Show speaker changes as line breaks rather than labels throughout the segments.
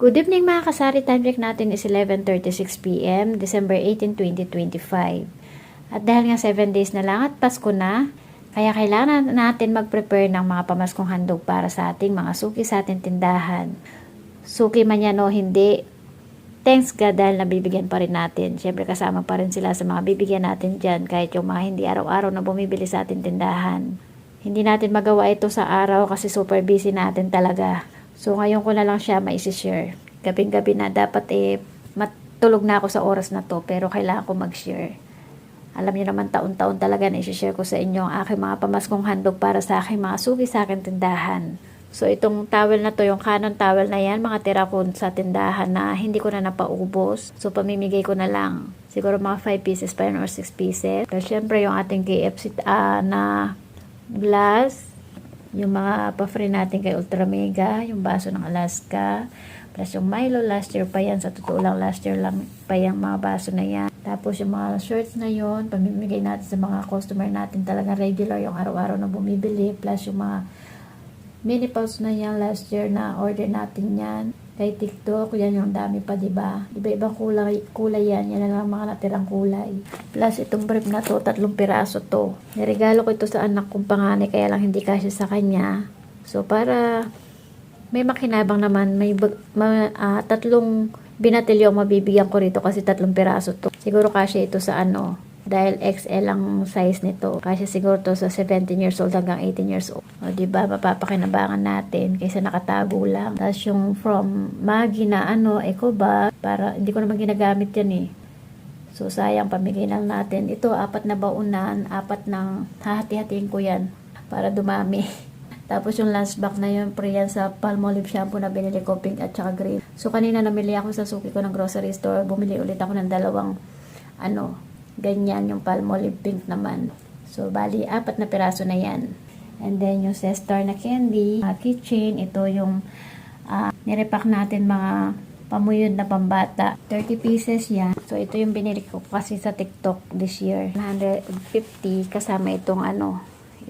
Good evening mga kasari, time check natin is 11:36 p.m. December 18, 2025. At dahil nga 7 days na lang at Pasko na, kaya kailangan natin mag-prepare ng mga pamaskong handog para sa ating mga suki sa ating tindahan. Suki man yan o hindi, thanks God dahil nabibigyan pa rin natin. Siyempre kasama pa rin sila sa mga bibigyan natin dyan kahit yung mga hindi araw-araw na bumibili sa ating tindahan. Hindi natin magawa ito sa araw kasi super busy natin talaga. So, ngayon ko na lang siya maisi-share. Gabing-gabi na dapat matulog na ako sa oras na to pero kailangan ko mag-share. Alam niyo naman taon-taon talaga na isi-share ko sa inyo ang aking mga pamaskong handog para sa aking mga suki sa aking tindahan. So, itong towel na to, yung Canon towel na yan, mga tira ko sa tindahan na hindi ko na napaubos. So, pamimigay ko na lang. Siguro mga 5 pieces pa yun or 6 pieces. Pero syempre, yung ating KFC na glass, yung mga pa-free natin kay Ultra Mega, yung baso ng Alaska, plus yung Milo, last year pa yan. Sa totoo lang, last year lang pa yung mga baso na yan. Tapos yung mga shirts na yon, pamimigay natin sa mga customer natin talaga regular, yung araw-araw na bumibili, plus yung mga mini pouch na yan, last year na order natin yan. Kay TikTok, yan yung dami pa, diba? Iba-ibang kulay yan. Yan na lang mga natirang kulay. Plus, itong brief na to, 3 piraso to. Niregalo ko ito sa anak kong panganay, kaya lang hindi kasya sa kanya. So, para may makinabang naman, may 3 binatilyo mabibigyan ko rito kasi 3 piraso to. Siguro kasya ito sa dahil XL ang size nito. Kasi siguro to sa 17 years old hanggang 18 years old. O diba, mapapakinabangan natin kaysa nakatago lang. Tapos yung from Maggi na eco bag, para hindi ko naman ginagamit yan eh. So sayang, pamigay lang natin. Ito, 4 na baunan, 4 ng hahati-hatiin ko yan para dumami. Tapos yung lunch bag na yun, pre yan sa Palmolive shampoo na binili ko, pink at saka green. So kanina namili ako sa suki ko ng grocery store. Bumili ulit ako ng 2 ganyan, yung Palmolive pink naman. So, bali, 4 na piraso na yan. And then, yung Sestar na candy, keychain, ito yung nirepack natin mga pamuyod na pambata. 30 pieces yan. So, ito yung binili ko kasi sa TikTok this year. 150 kasama itong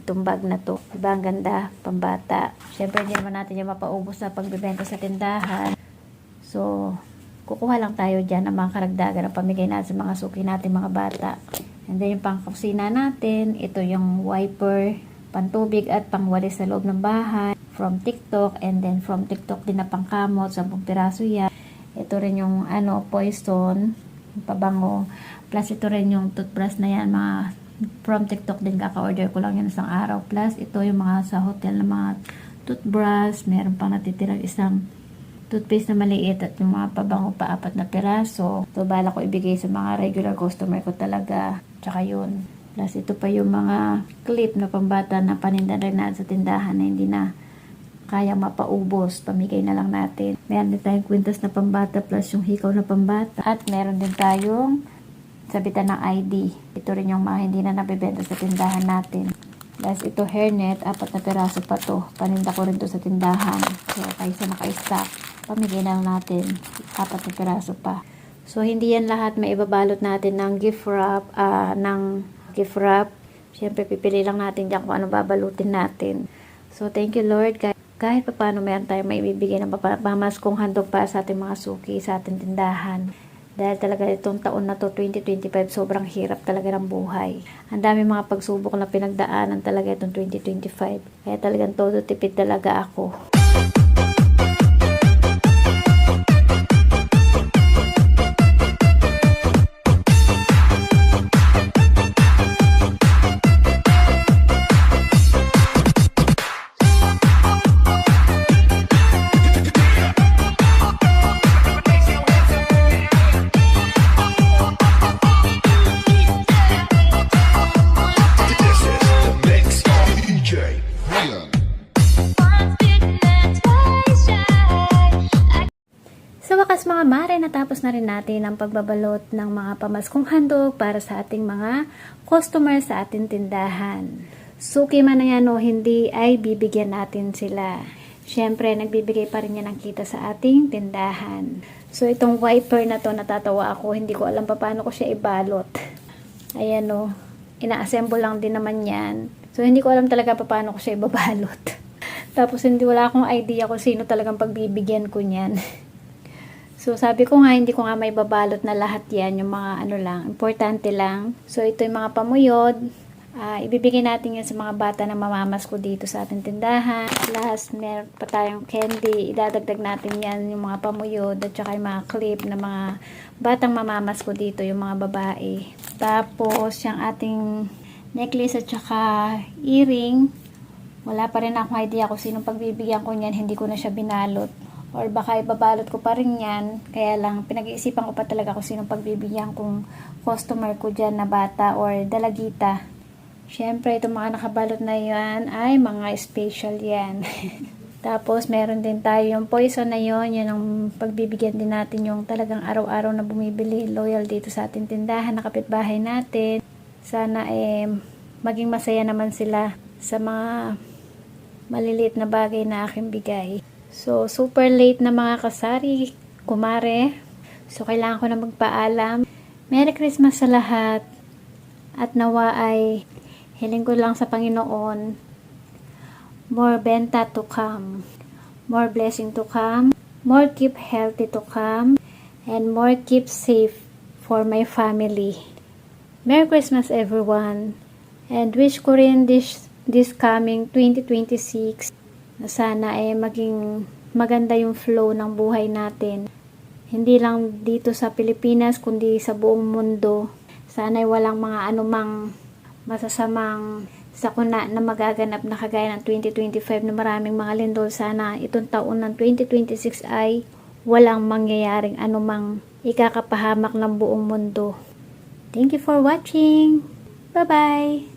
itong bag na to. Diba, ang ganda, pambata. Siyempre, hindi naman natin yung mapaubos na pagbibenta sa tindahan. So, kukuha lang tayo dyan ng mga karagdagan na pamigay natin sa mga suki natin, mga bata. And then yung pangkusina natin, ito yung wiper, pantubig at pangwalis sa loob ng bahay from TikTok. And then from TikTok din na pangkamot, 10 piraso yan. Ito rin yung poison, pabango. Plus ito rin yung toothbrush na yan, mga from TikTok din, kaka-order ko lang yan isang araw. Plus ito yung mga sa hotel na mga toothbrush, meron pang natitirang isang toothpaste na maliit at yung mga pabango pa 4 na piraso. So, bala ko ibigay sa mga regular customer ko talaga. Tsaka yun. Plus, ito pa yung mga clip na pambata na paninda rin natin sa tindahan na hindi na kaya mapaubos. Pamigay na lang natin. Meron din tayong kwintas na pambata plus yung hikaw na pambata. At meron din tayong sabitan ng ID. Ito rin yung mga hindi na nabibenta sa tindahan natin. Plus, ito hairnet, 4 na piraso pa to. Paninda ko rin to sa tindahan. So, kaysa naka-stock, pamigay na lang natin 4 na piraso pa. So, hindi yan lahat. May ibabalot natin ng gift wrap. Siyempre, pipili lang natin dyan kung ano babalutin natin. So, thank you Lord. Kahit pa paano meron tayong may ibibigay ng pamaskong handog para sa ating mga suki, sa ating tindahan. Dahil talaga itong taon na to, 2025, sobrang hirap talaga ng buhay. Ang dami mga pagsubok na pinagdaanan talaga itong 2025. Kaya talagang todo tipid talaga ako. Sa wakas mga mare, natapos na rin natin ang pagbabalot ng mga pamaskong handog para sa ating mga customer sa ating tindahan. Suki man na yan o hindi, ay bibigyan natin sila. Siyempre, nagbibigay pa rin yan ng kita sa ating tindahan. So, itong wiper na to, natatawa ako. Hindi ko alam pa paano ko siya ibalot. Ayan o, ina-assemble lang din naman yan. So, hindi ko alam talaga pa paano ko siya ibabalot. Tapos, wala akong idea kung sino talagang pagbibigyan ko niyan. So, sabi ko nga, hindi ko nga may babalot na lahat yan. Yung mga ano lang, importante lang. So, ito yung mga pamuyod. Ibibigay natin yan sa mga bata na mamamas ko dito sa ating tindahan. Last, meron pa tayong candy. Idadagdag natin yan yung mga pamuyod at saka yung mga clip na mga batang mamamas ko dito, yung mga babae. Tapos, yung ating necklace at saka earring. Wala pa rin akong idea kung sinong pagbibigyan ko niyan. Hindi ko na siya binalot. Or baka ibabalot ko pa rin yan. Kaya lang, pinag-iisipan ko pa talaga kung sinong pagbibigyan kong customer ko dyan na bata or dalagita. Siyempre, itong mga nakabalot na yan ay mga special yan. Tapos, meron din tayo yung poison na yon. Yan ang pagbibigyan din natin yung talagang araw-araw na bumibili. Loyal dito sa ating tindahan, na kapitbahay natin. Sana maging masaya naman sila sa mga maliliit na bagay na aking bigay. So, super late na mga kasari, kumare. So, kailangan ko na magpaalam. Merry Christmas sa lahat. At nawa ay hiling ko lang sa Panginoon. More benta to come. More blessing to come. More keep healthy to come. And more keep safe for my family. Merry Christmas everyone. And wish ko rin this coming 2026 na sana maging maganda yung flow ng buhay natin. Hindi lang dito sa Pilipinas, kundi sa buong mundo. Sana walang mga anumang masasamang sakuna na magaganap na kagaya ng 2025 na maraming mga lindol. Sana itong taon ng 2026 ay walang mangyayaring anumang ikakapahamak ng buong mundo. Thank you for watching. Bye-bye!